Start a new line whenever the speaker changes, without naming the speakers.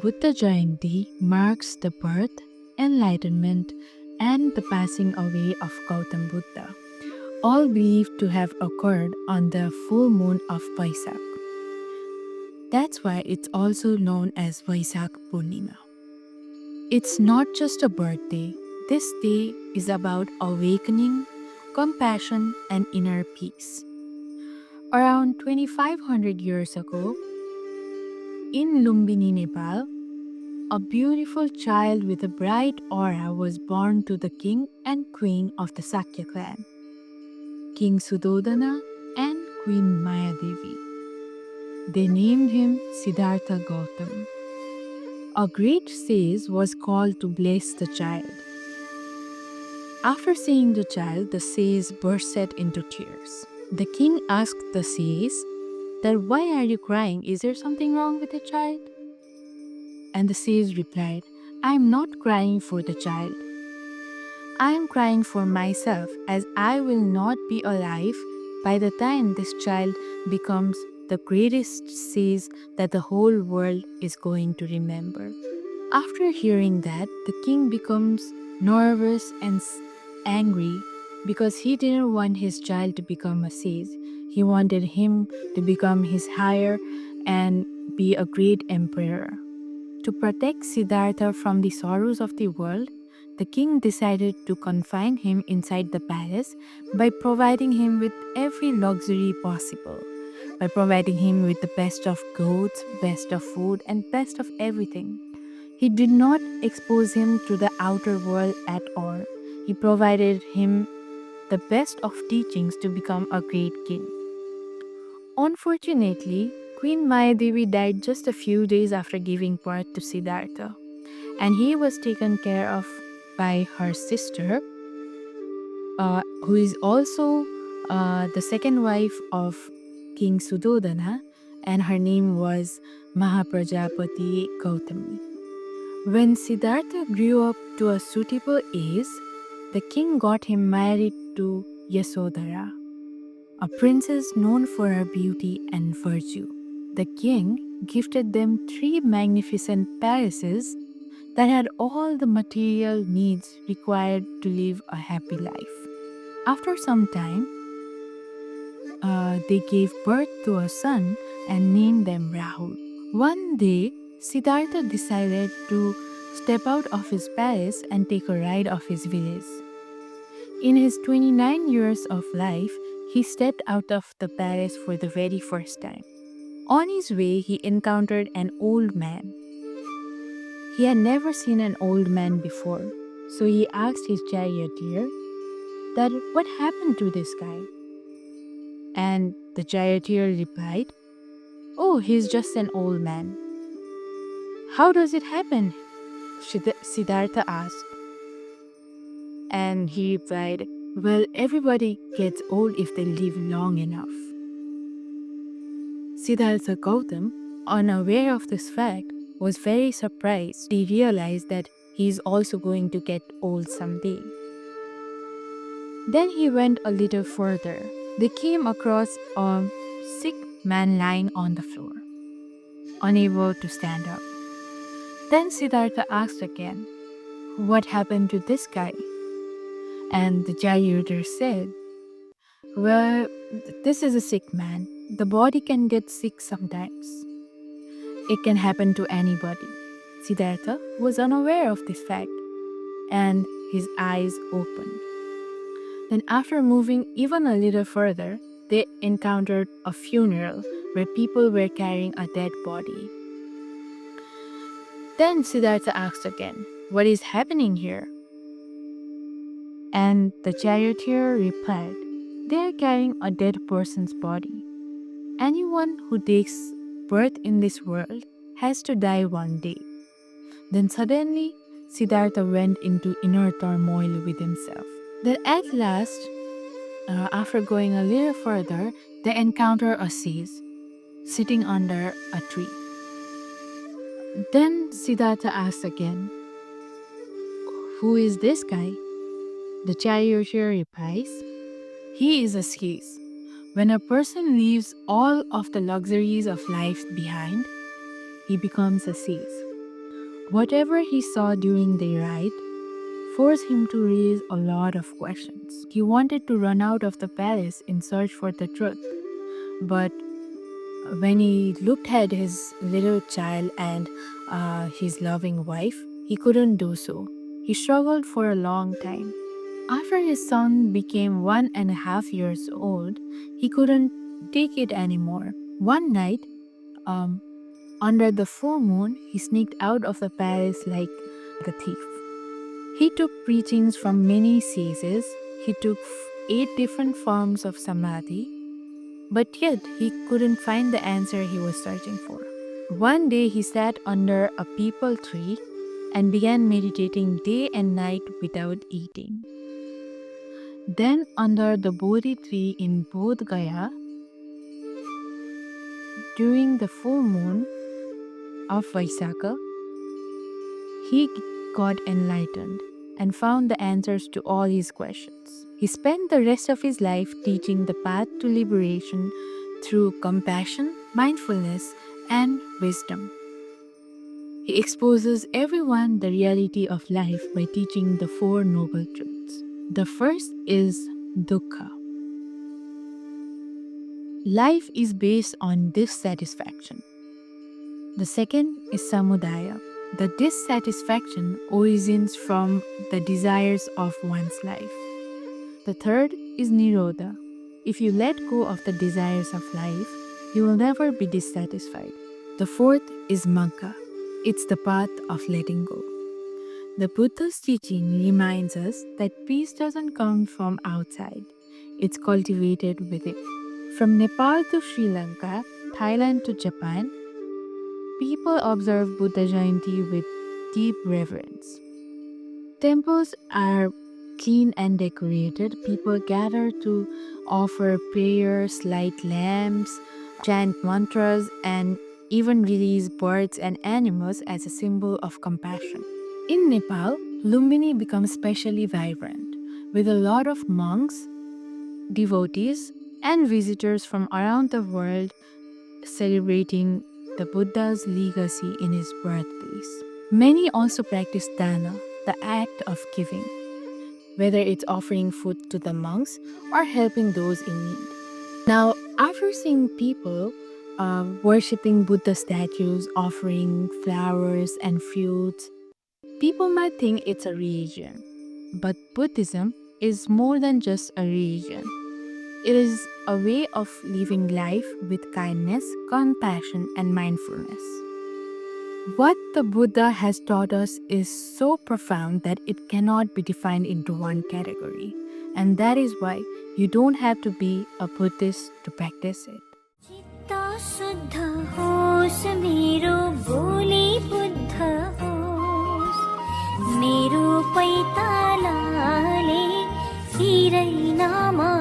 Buddha Jayanti marks the birth, enlightenment, and the passing away of Gautam Buddha, all believed to have occurred on the full moon of Vaisakha. That's why it's also known as Vaisakha Purnima. It's not just a birthday, this day is about awakening, compassion, and inner peace. Around 2500 years ago, in Lumbini, Nepal, a beautiful child with a bright aura was born to the king and queen of the Sakya clan, King Sudodana and Queen Mayadevi. They named him Siddhartha Gautam. A great sage was called to bless the child. After seeing the child, the sage bursted into tears. The king asked the sage that, "Why are you crying? Is there something wrong with the child?" And the sage replied, "I am not crying for the child. I am crying for myself, as I will not be alive by the time this child becomes the greatest sage that the whole world is going to remember." After hearing that, the king becomes nervous and angry because he didn't want his child to become a sage. He wanted him to become his higher and be a great emperor. To protect Siddhartha from the sorrows of the world, the king decided to confine him inside the palace by providing him with every luxury possible, by providing him with the best of goats, best of food, and best of everything. He did not expose him to the outer world at all. He provided him the best of teachings to become a great king. Unfortunately, Queen Mayadevi died just a few days after giving birth to Siddhartha, and he was taken care of by her sister, who is also the second wife of King Sudodana, and her name was Mahaprajapati Gautami. When Siddhartha grew up to a suitable age, the king got him married to Yasodhara, a princess known for her beauty and virtue. The king gifted them 3 magnificent palaces that had all the material needs required to live a happy life. After some time, they gave birth to a son and named them Rahul. One day, Siddhartha decided to step out of his palace and take a ride of his village. In his 29 years of life, he stepped out of the palace for the very first time. On his way, he encountered an old man. He had never seen an old man before, so he asked his charioteer that what happened to this guy. And the charioteer replied, "Oh, he's just an old man." "How does it happen?" Siddhartha asked. And he replied, "Well, everybody gets old if they live long enough." Siddhartha Gautam, unaware of this fact, was very surprised. He realized that he is also going to get old someday. Then he went a little further. They came across a sick man lying on the floor, unable to stand up. Then Siddhartha asked again, "What happened to this guy?" And the charioteer said, "Well, this is a sick man. The body can get sick sometimes. It can happen to anybody." Siddhartha was unaware of this fact, and his eyes opened. Then after moving even a little further, they encountered a funeral where people were carrying a dead body. Then Siddhartha asked again, "What is happening here?" And the charioteer replied, "They are carrying a dead person's body. Anyone who takes birth in this world has to die one day." Then suddenly, Siddhartha went into inner turmoil with himself. Then at last, after going a little further, they encounter a sage sitting under a tree. Then Siddhartha asked again, "Who is this guy?" The charioteer replies, "He is a sage. When a person leaves all of the luxuries of life behind, he becomes a sage. Whatever he saw during the ride forced him to raise a lot of questions. He wanted to run out of the palace in search for the truth, but when he looked at his little child and his loving wife, he couldn't do so. He struggled for a long time. After his son became 1.5 years old, he couldn't take it anymore. One night, um, under the full moon, he sneaked out of the palace like a thief. He took preachings from many sages. He took 8 different forms of samadhi, but yet he couldn't find the answer he was searching for. One day he sat under a peepal tree and began meditating day and night without eating. Then under the Bodhi tree in Bodh Gaya, during the full moon of Vaisakha, he got enlightened and found the answers to all his questions. He spent the rest of his life teaching the path to liberation through compassion, mindfulness, and wisdom. He exposes everyone the reality of life by teaching the 4 noble truths. The first is dukkha. Life is based on dissatisfaction. The second is samudaya. The dissatisfaction origins from the desires of one's life. The third is nirodha. If you let go of the desires of life, you will never be dissatisfied. The fourth is magga. It's the path of letting go. The Buddha's teaching reminds us that peace doesn't come from outside, it's cultivated within. From Nepal to Sri Lanka, Thailand to Japan, people observe Buddha Jayanti with deep reverence. Temples are clean and decorated. People gather to offer prayers, light lamps, chant mantras, and even release birds and animals as a symbol of compassion. In Nepal, Lumbini becomes especially vibrant, with a lot of monks, devotees, and visitors from around the world celebrating the Buddha's legacy in his birthplace. Many also practice dana, the act of giving, whether it's offering food to the monks or helping those in need. Now, after seeing people worshipping Buddha statues, offering flowers and fruits, people might think it's a religion. But Buddhism is more than just a religion. It is a way of living life with kindness, compassion, and mindfulness. What the Buddha has taught us is so profound that it cannot be defined into one category. And that is why you don't have to be a Buddhist to practice it.
मेरो पैतालाले हिरै नाम